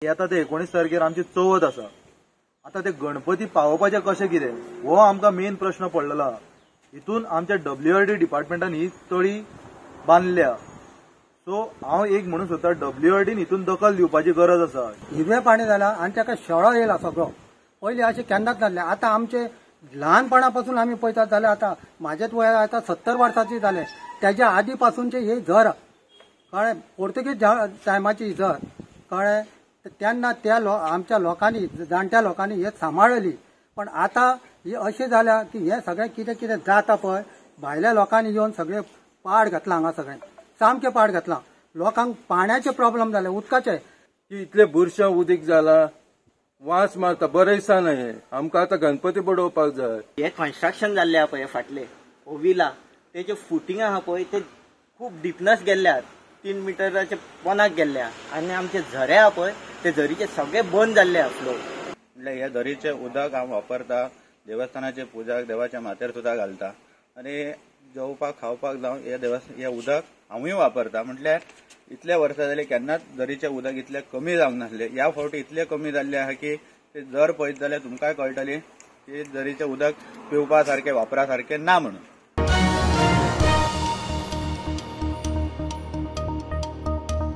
आता ते 19 तारखेर आमची चवथ आसा। आता ते गणपती पावोवपाचे कशें कितें हो आमकां मेन प्रश्न पडलेलो आहा। हितून आमच्या WRD डिपार्टमेंटान ही तळी बांदल्या। सो हांव एक म्हणून सोदता WRDन हितून दखल दिवपाची गरज आसा। हिरवे पाणी जाला आनी ताका शेळो येयला सगळो। पयलीं अशें केन्नाच जाल्लें। आतां आमचे ल्हानपणापासून आमी पळयतात जाल्यार आतां म्हाजेच वय आतां 70 वर्सांची जालें। त्याच्या आदी पासूनचे ही झर कळ्ळें, पोर्तुगीज टायमाची झर कळ्ळें। तेन्ना त्या आमच्या लोकांनी जाणट्या लोकांनी हे सांबाळली। पण आता ही अशी जाल्या की हे सगळें कितें कितें जाता पळय भायल्या लोकांनी येवन सगळे पाड घातला हांगा सगळें सामकें पाड घातला। लोकांक पाण्याचे प्रॉब्लेम जाले उदकाचे की इतले बुरशा उदीक जाला वास मारता बरें दिसना। हे आमकां आतां गणपती बुडोवपाक जाय। हे कन्स्ट्रक्शन जाल्ले आहा पळय फाटले ओविला तेजे फुटींग आहा पळय ते खूप डिपनेस गेल्ल्यात 3 मिटराचे पोनाक गेल्ल्या आनी आमचे झरे आहा पळय ते झरीचे सगळे बंद जाल्ले आहा फ्लो। म्हणजे हे झरीचे उदक हांव वापरता देवस्थानाचे पुजाक देवाच्या माथ्यार सुद्दां घालता आनी जेवपाक खावपाक जावं हे उदक हांवूय वापरता। म्हटल्यार इतले वर्सां जाली केन्नाच झरीचे उदक इतले कमी जावंक नासले। ह्या फावटी इतले कमी जाल्ले आहा की ते जर पळयत जाल्यार तुमकांय कळटली की झरीचे उदक पिवपा सारखे वापरा सारखे ना म्हणून।